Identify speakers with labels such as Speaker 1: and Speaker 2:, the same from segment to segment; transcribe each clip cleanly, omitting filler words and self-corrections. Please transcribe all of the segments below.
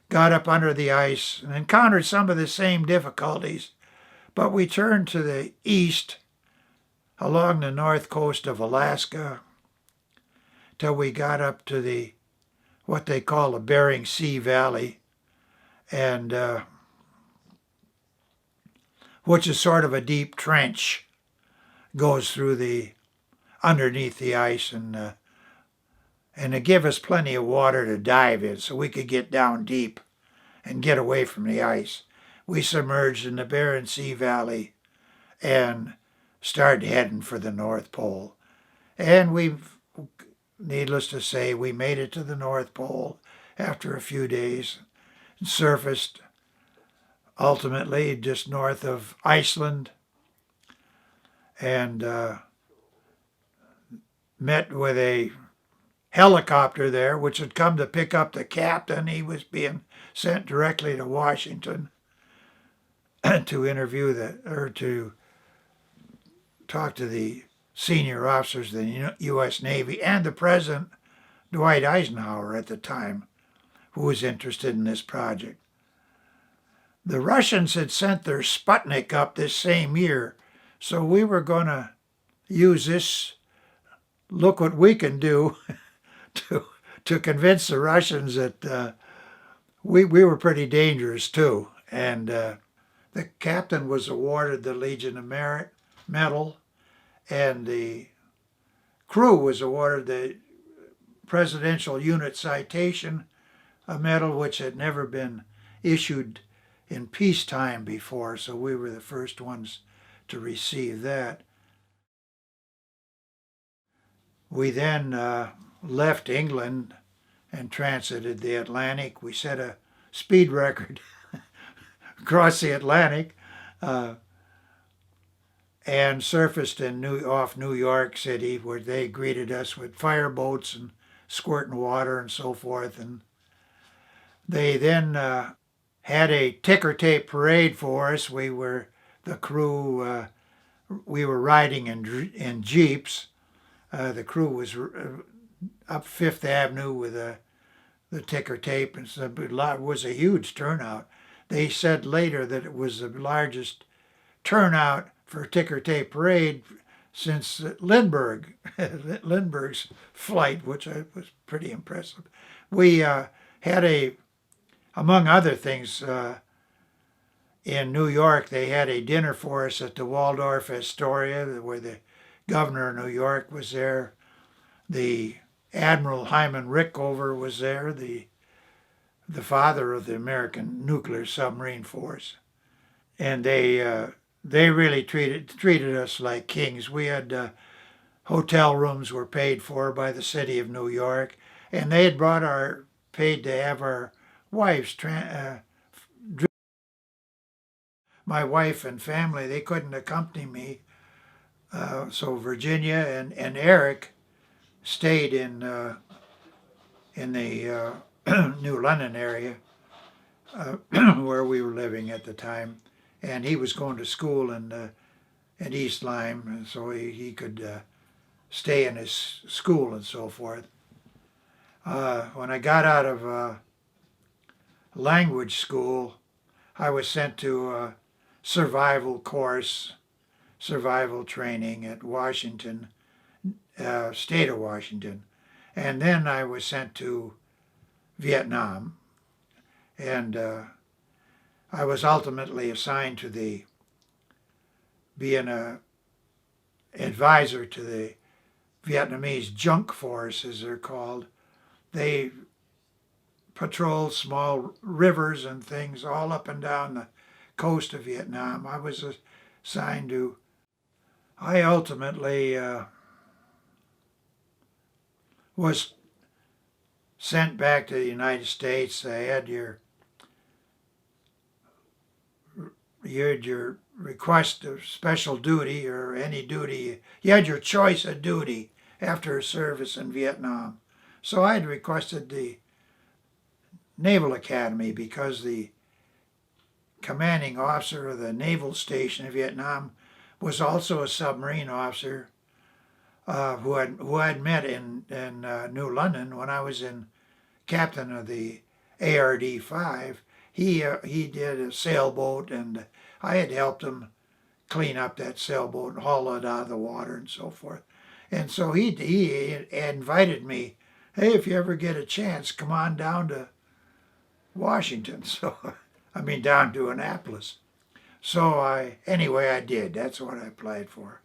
Speaker 1: got up under the ice and encountered some of the same difficulties, but we turned to the east along the north coast of Alaska till we got up to the what they call the Bering Sea Valley, and which is sort of a deep trench, goes through the underneath the ice, and it gave us plenty of water to dive in, so we could get down deep and get away from the ice. We submerged in the Bering Sea Valley and started heading for the North Pole. And needless to say, we made it to the North Pole after a few days and surfaced ultimately just north of Iceland and met with a helicopter there, which had come to pick up the captain. He was being sent directly to Washington to interview to talk to the senior officers of the U.S. Navy and the President, Dwight Eisenhower at the time, who was interested in this project. The Russians had sent their Sputnik up this same year, so we were going to use this, look what we can do, to convince the Russians that we were pretty dangerous too. And the captain was awarded the Legion of Merit medal, and the crew was awarded the Presidential Unit Citation, a medal which had never been issued in peacetime before, so we were the first ones to receive that. We then left England and transited the Atlantic. We set a speed record across the Atlantic and surfaced off New York City, where they greeted us with fireboats and squirting water and so forth. And they then had a ticker tape parade for us. The crew, we were riding in Jeeps. The crew was up Fifth Avenue with the ticker tape, and so it was a huge turnout. They said later that it was the largest turnout for a ticker tape parade since Lindbergh's flight, which was pretty impressive. We had among other things, in New York, they had a dinner for us at the Waldorf Astoria, where the governor of New York was there. The Admiral Hyman Rickover was there, the father of the American nuclear submarine force. And they really treated us like kings. We had hotel rooms were paid for by the city of New York, and they had paid to have our wives, my wife and family. They couldn't accompany me, so Virginia and Eric stayed in the New London area where we were living at the time, and he was going to school at East Lyme, and so he could stay in his school and so forth. When I got out of language school, I was sent to a survival course, survival training at Washington, state of Washington. And then I was sent to Vietnam. And I was ultimately assigned to being an advisor to the Vietnamese junk force, as they're called. They patrol small rivers and things all up and down the coast of Vietnam. I was assigned to. I ultimately was sent back to the United States. I had your request of special duty or any duty. You had your choice of duty after service in Vietnam. So I had requested the Naval Academy because the commanding officer of the naval station in Vietnam was also a submarine officer who I'd met in New London when I was captain of the ARD-5. He did a sailboat, and I had helped him clean up that sailboat and haul it out of the water and so forth. And so he invited me, hey, if you ever get a chance, come on down to Washington. So, I mean, down to Annapolis. So anyway, I did. That's what I applied for.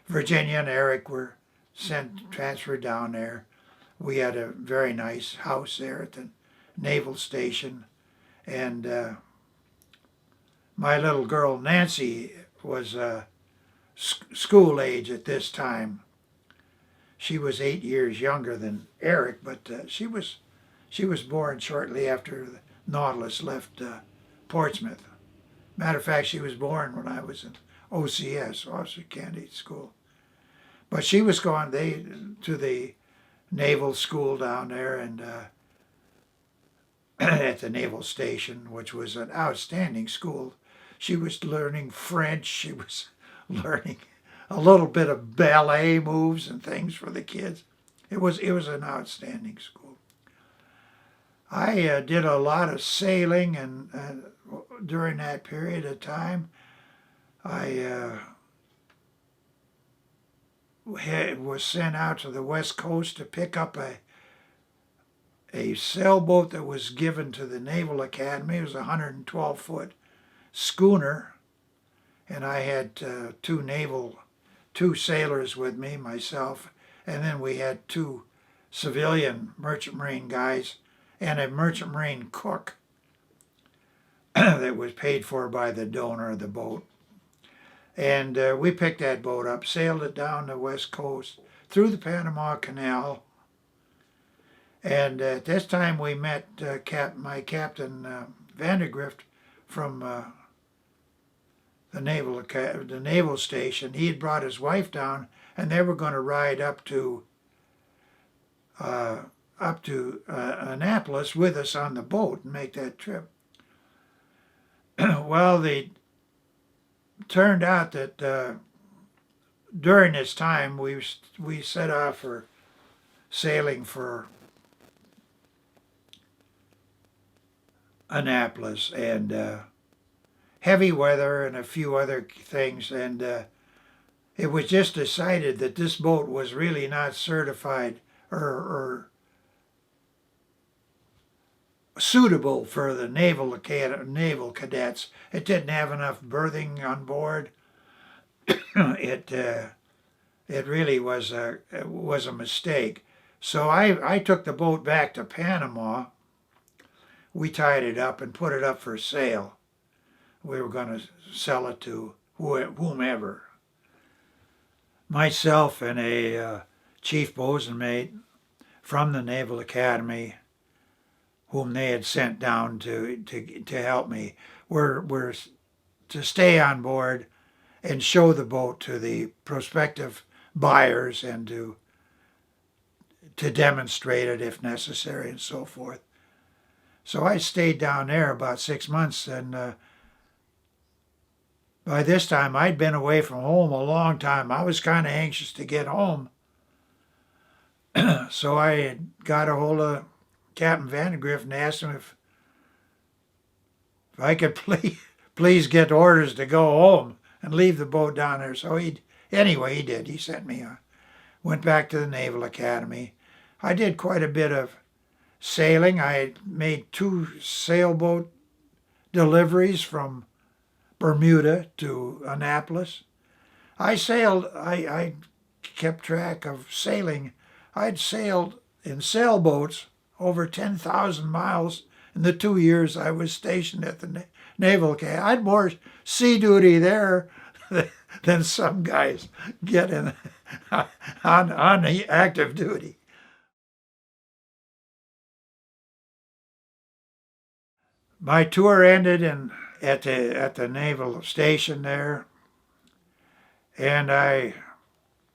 Speaker 1: Virginia and Eric were transferred down there. We had a very nice house there at the naval station. And my little girl, Nancy, was school age at this time. She was 8 years younger than Eric, but she was born shortly after the Nautalis left Portsmouth. Matter of fact, she was born when I was in OCS, Officer Candidate School. But she was going to the naval school down there, and at the naval station, which was an outstanding school. She was learning French. She was learning a little bit of ballet moves and things for the kids. It was an outstanding school. I did a lot of sailing, and during that period of time, I was sent out to the West Coast to pick up a sailboat that was given to the Naval Academy. It was a 112-foot schooner, and I had two sailors with me, myself, and then we had two civilian merchant marine guys and a merchant marine cook that was paid for by the donor of the boat. And we picked that boat up, sailed it down the West Coast, through the Panama Canal. And at this time we met my captain, Vandergrift, from the naval station. He had brought his wife down, and they were going to ride up to Annapolis with us on the boat and make that trip. Well, they turned out that during this time we set off for sailing for Annapolis, and heavy weather and a few other things, and it was just decided that this boat was really not certified or suitable for the naval cadets. It didn't have enough berthing on board. It really was a mistake. So I took the boat back to Panama. We tied it up and put it up for sale. We were going to sell it to whomever. Myself and a chief bosun mate from the Naval Academy, whom they had sent down to help me, were to stay on board and show the boat to the prospective buyers and to demonstrate it if necessary and so forth. So I stayed down there about 6 months, and by this time I'd been away from home a long time. I was kind of anxious to get home. So I got a hold of Captain Vandergrift and asked him if I could please get orders to go home and leave the boat down there. So he did. He sent me. Went back to the Naval Academy. I did quite a bit of sailing. I made 2 sailboat deliveries from Bermuda to Annapolis. I kept track of sailing. I'd sailed in sailboats over 10,000 miles in the 2 years I was stationed at the Naval Academy. I had more sea duty there than some guys get on the active duty. My tour ended at the naval station there, and I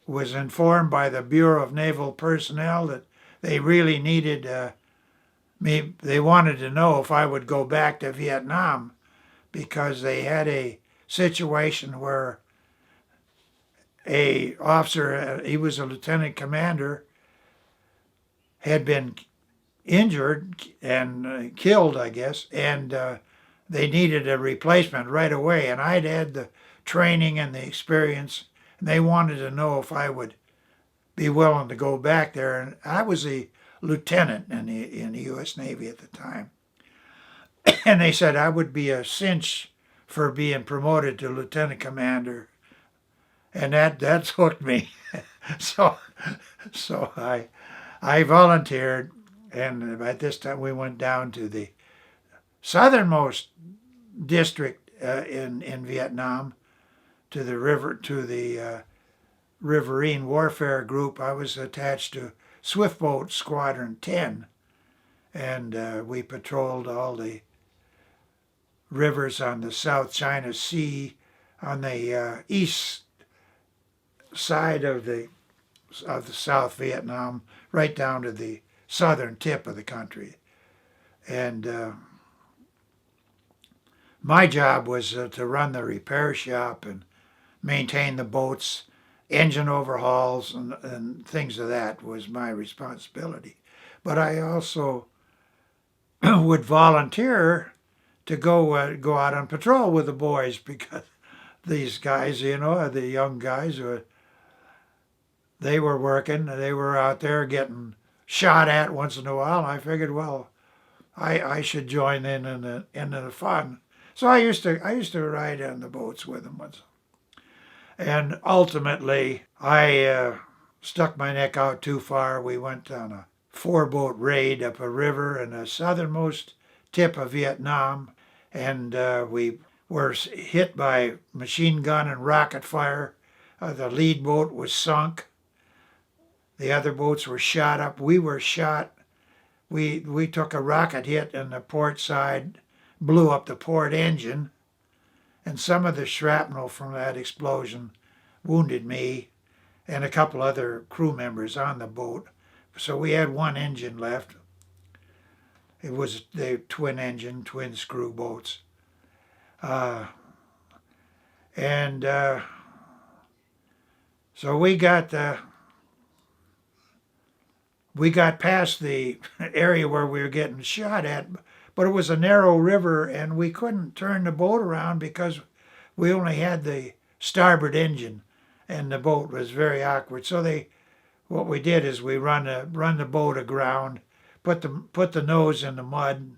Speaker 1: was informed by the Bureau of Naval Personnel that they really needed me. They wanted to know if I would go back to Vietnam, because they had a situation where a officer, he was a lieutenant commander, had been injured and killed, I guess, and they needed a replacement right away. And I'd had the training and the experience, and they wanted to know if I would be willing to go back there. And I was a lieutenant in the U.S. Navy at the time, and they said I would be a cinch for being promoted to lieutenant commander, and that's hooked me. so so I volunteered, and at this time we went down to the southernmost district in Vietnam, to the riverine warfare group. I was attached to Swiftboat Squadron 10, and we patrolled all the rivers on the South China Sea, on the east side of the South Vietnam, right down to the southern tip of the country. And my job was to run the repair shop and maintain the boats, engine overhauls, and things of that was my responsibility. But I also would volunteer to go out on patrol with the boys, because these guys, the young guys, they were working. They were out there getting shot at once in a while. And I figured, well, I should join in the fun. So I used to ride on the boats with them once. And ultimately, I stuck my neck out too far. We went on a 4-boat raid up a river in the southernmost tip of Vietnam, and we were hit by machine gun and rocket fire. The lead boat was sunk. The other boats were shot up. We were shot. We took a rocket hit in the port side, blew up the port engine, and some of the shrapnel from that explosion wounded me and a couple other crew members on the boat. So we had one engine left. It was the twin engine, twin screw boats. And so we got past the area where we were getting shot at, but it was a narrow river and we couldn't turn the boat around because we only had the starboard engine and the boat was very awkward. So what we did is we run the boat aground, put the nose in the mud.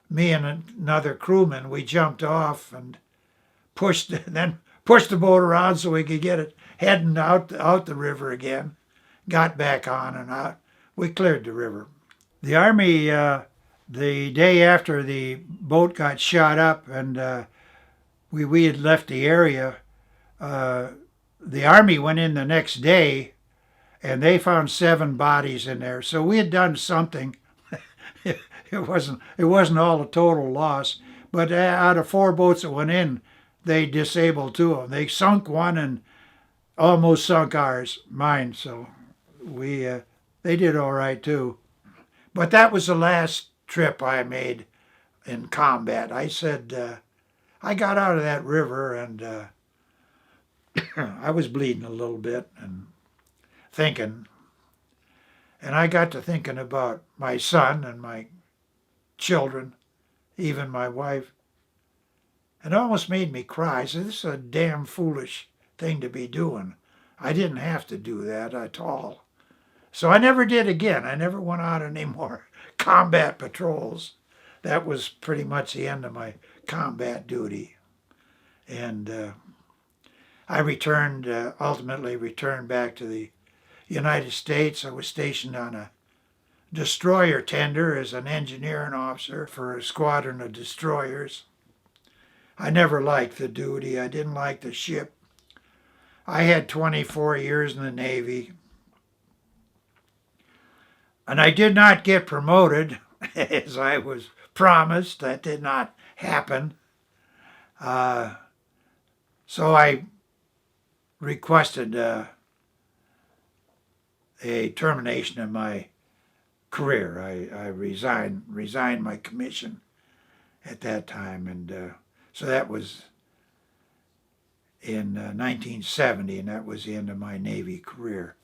Speaker 1: Me and another crewman, we jumped off and pushed the boat around so we could get it heading out the river again. Got back on and out. We cleared the river. The Army, the day after the boat got shot up and we had left the area, the Army went in the next day and they found 7 bodies in there. So we had done something. It wasn't all a total loss, but out of 4 boats that went in, they disabled 2 of them. They sunk one and almost sunk mine. So they did all right too. But that was the last trip I made in combat. I said I got out of that river and I was bleeding a little bit and thinking. And I got to thinking about my son and my children, even my wife. It almost made me cry. I said, this is a damn foolish thing to be doing. I didn't have to do that at all. So I never did again. I never went out any more combat patrols. That was pretty much the end of my combat duty. And I ultimately returned back to the United States. I was stationed on a destroyer tender as an engineering officer for a squadron of destroyers. I never liked the duty. I didn't like the ship. I had 24 years in the Navy. And I did not get promoted as I was promised. That did not happen. So I requested a termination of my career. I resigned my commission at that time, and so that was in 1970, and that was the end of my Navy career.